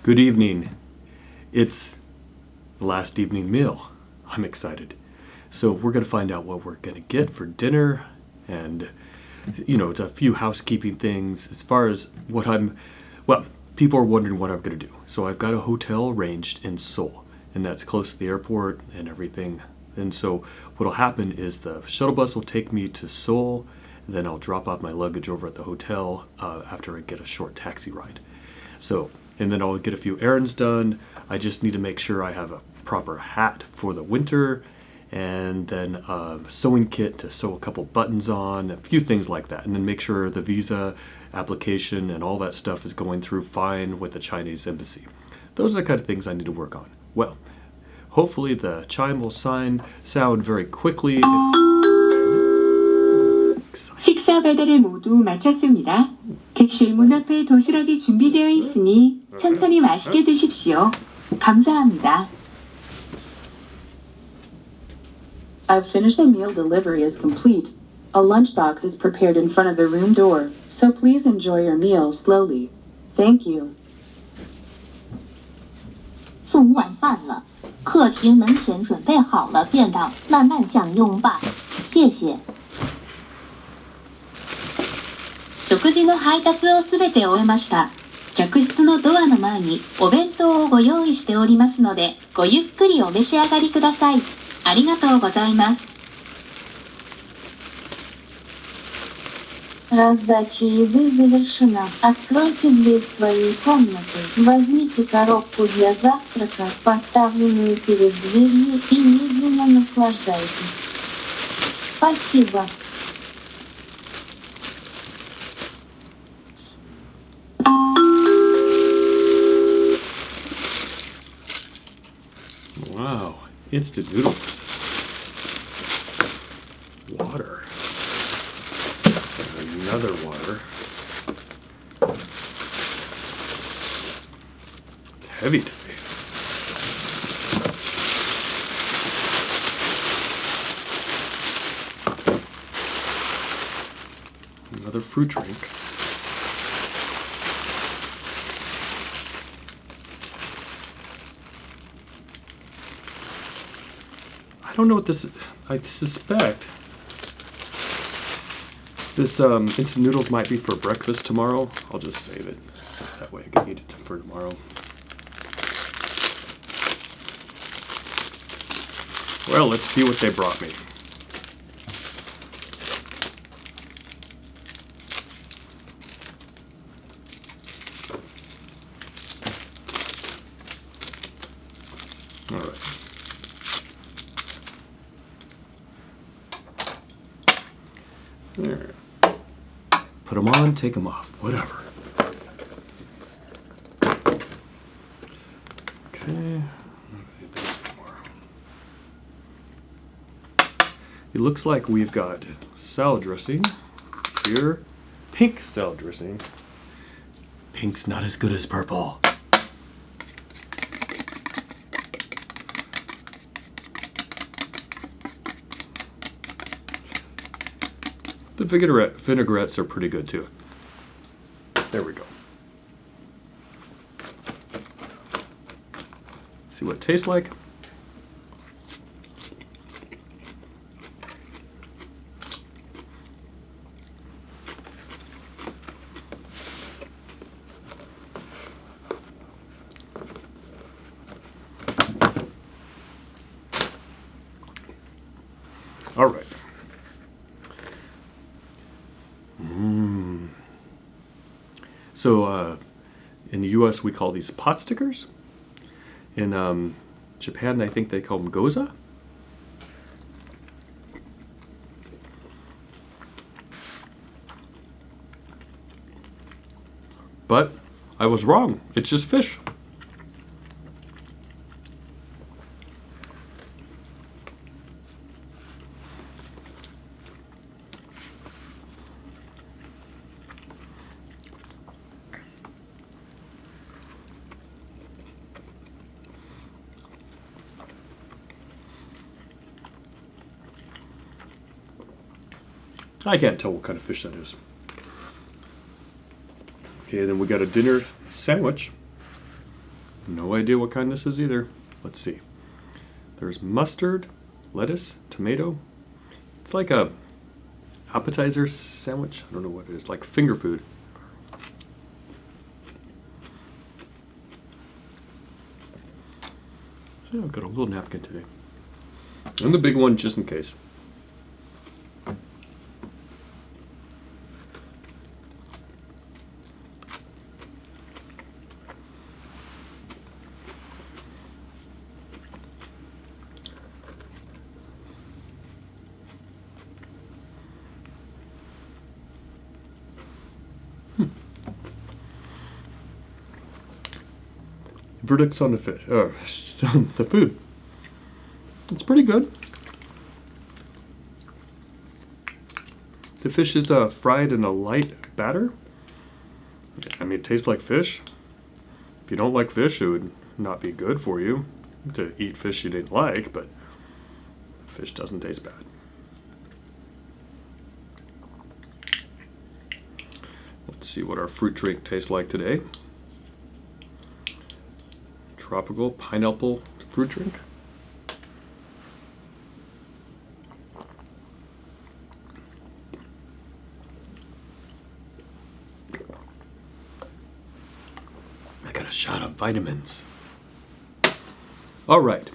Good evening. It's the last evening meal. I'm excited. So we're going to find out what we're going to get for dinner and, a few housekeeping things as far as people are wondering what I'm going to do. So I've got a hotel arranged in Seoul, and that's close to the airport and everything. And so what'll happen is the shuttle bus will take me to Seoul, and then I'll drop off my luggage over at the hotel after I get a short taxi ride. And then I'll get a few errands done. I just need to make sure I have a proper hat for the winter, and then a sewing kit to sew a couple buttons on, a few things like that. And then make sure the visa application and all that stuff is going through fine with the Chinese embassy. Those are the kind of things I need to work on. Well, hopefully the chime will sound very quickly. 식사 배달을 모두 마쳤습니다. 객실 문 앞에 도시락이 준비되어 있으니 천천히 맛있게 드십시오. 감사합니다. I've finished the meal delivery is complete. A lunchbox is prepared in front of the room door, so please enjoy your meal slowly. Thank you. 送晚饭了，客厅门前准备好了便当，慢慢享用吧。谢谢。食事の配達をすべて終えました。客室のドアの前にお弁当をご用意しておりますので、ごゆっくりお召し上がりください。ありがとうございます。Раздача еды завершена. Откройте дверь своей комнаты, возьмите коробку для завтрака, поставленную перед дверью, и медленно наслаждайтесь. Спасибо. Wow, instant noodles. Water. Another water. It's heavy today. Another fruit drink. I don't know what this is. I suspect this instant noodles might be for breakfast tomorrow. I'll just save it. That way I can eat it for tomorrow. Well, let's see what they brought me. All right. There. Put them on, take them off, whatever. Okay. It looks like we've got salad dressing here. Pink salad dressing. Pink's not as good as purple. The vinaigrettes are pretty good too. There we go. See what it tastes like. All right. So in the US we call these pot stickers. In Japan I think they call them goza. But I was wrong. It's just fish. I can't tell what kind of fish that is. Okay, then we got a dinner sandwich. No idea what kind this is either. Let's see. There's mustard, lettuce, tomato. It's like a appetizer sandwich. I don't know what it is, like finger food. So I've got a little napkin today. And the big one just in case. Verdicts on the fish, the food. It's pretty good. The fish is fried in a light batter. I mean, it tastes like fish. If you don't like fish, it would not be good for you to eat fish you didn't like, but fish doesn't taste bad. Let's see what our fruit drink tastes like today. Tropical pineapple fruit drink. I got a shot of vitamins. All right,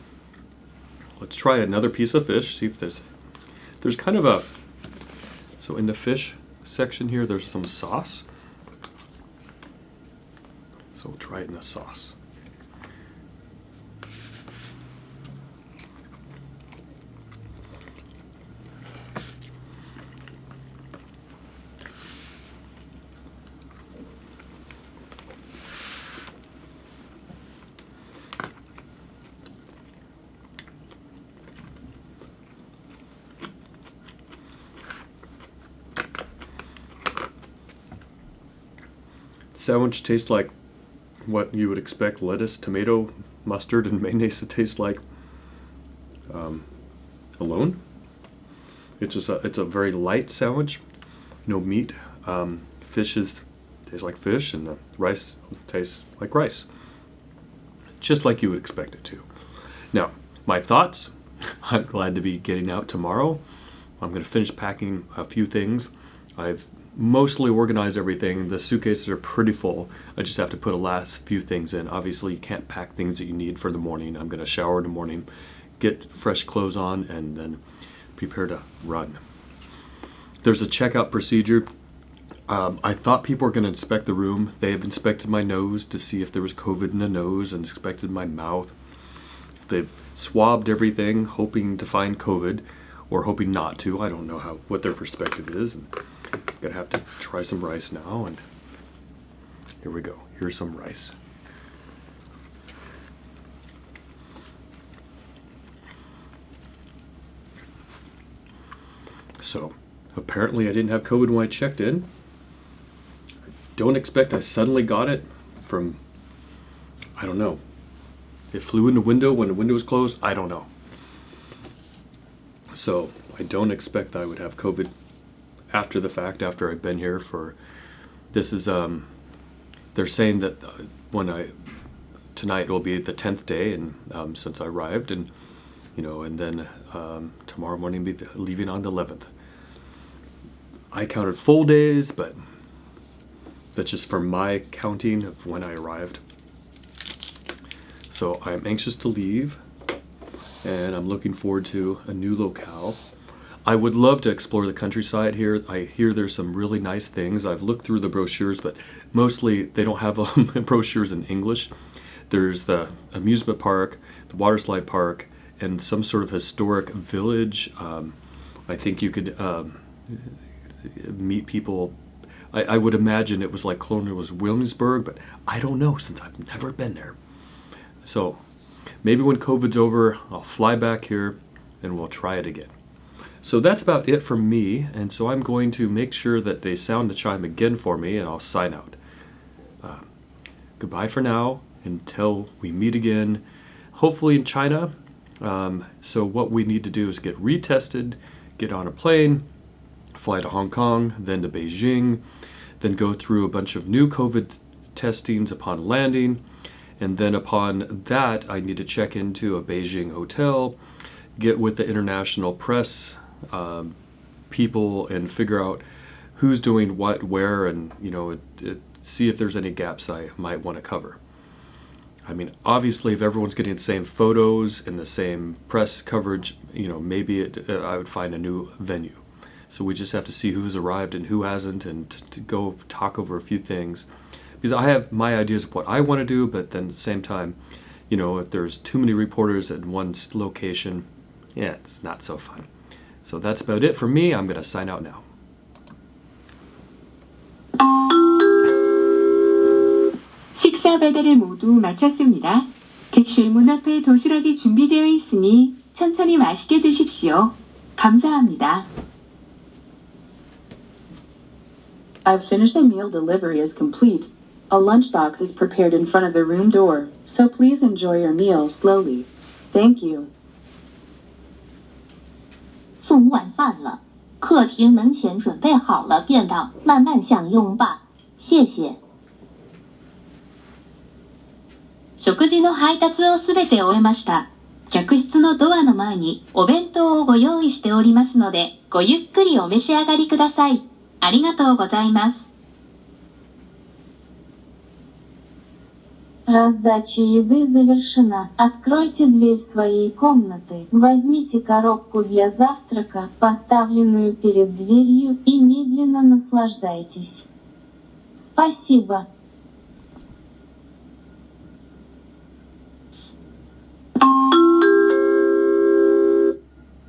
let's try another piece of fish. See if there's kind of a, so in the fish section here, there's some sauce. So we'll try it in a sauce. Sandwich tastes like what you would expect lettuce, tomato, mustard, and mayonnaise to taste like alone. It's a very light sandwich, no meat. Tastes like fish, and the rice tastes like rice, just like you would expect it to. Now, my thoughts. I'm glad to be getting out tomorrow. I'm going to finish packing a few things. I've mostly organized everything. The suitcases are pretty full. I just have to put a last few things in. Obviously, you can't pack things that you need for the morning. I'm going to shower in the morning, get fresh clothes on, and then prepare to run. There's a checkout procedure. I thought people were going to inspect the room. They have inspected my nose to see if there was COVID in the nose and inspected my mouth. They've swabbed everything, hoping to find COVID, or hoping not to. I don't know what their perspective is. And gonna have to try some rice now, and here we go. Here's some rice. So apparently I didn't have COVID when I checked in. Don't expect I suddenly got it from, I don't know. It flew in the window when the window was closed. I don't know. So I don't expect I would have COVID after the fact, after I've been here for, this is, they're saying that tonight will be the 10th day, and since I arrived, and and then tomorrow morning be leaving on the 11th. I counted full days, but that's just for my counting of when I arrived. So I'm anxious to leave, and I'm looking forward to a new locale. I would love to explore the countryside here. I hear there's some really nice things. I've looked through the brochures, but mostly they don't have brochures in English. There's the amusement park, the water slide park, and some sort of historic village. I think you could meet people. I would imagine it was like Colonial was Williamsburg, but I don't know since I've never been there. So maybe when COVID's over, I'll fly back here and we'll try it again. So that's about it for me, and so I'm going to make sure that they sound the chime again for me, and I'll sign out. Goodbye for now, until we meet again, hopefully in China. So what we need to do is get retested, get on a plane, fly to Hong Kong, then to Beijing, then go through a bunch of new COVID testings upon landing, And then upon that, I need to check into a Beijing hotel, get with the international press people and figure out who's doing what, where, and see if there's any gaps I might want to cover. I mean, obviously, if everyone's getting the same photos and the same press coverage, maybe I would find a new venue. So we just have to see who's arrived and who hasn't, and to go talk over a few things. Because I have my ideas of what I want to do, but then at the same time, if there's too many reporters at one location, it's not so fun. So that's about it for me. I'm going to sign out now. 식사 배달을 모두 마쳤습니다. 객실 문 앞에 도시락이 준비되어 있으니 천천히 맛있게 드십시오. 감사합니다. I've finished. The meal delivery is complete. A lunchbox is prepared in front of the room door, so please enjoy your meal slowly. Thank you. 送晚饭了，客厅门前准备好了便当，慢慢享用吧。谢谢。食事の配達をすべて終えました。客室のドアの前にお弁当をご用意しておりますので、ごゆっくりお召し上がりください。ありがとうございます。Раздача еды завершена. Откройте дверь своей комнаты. Возьмите коробку для завтрака, поставленную перед дверью, и медленно наслаждайтесь. Спасибо.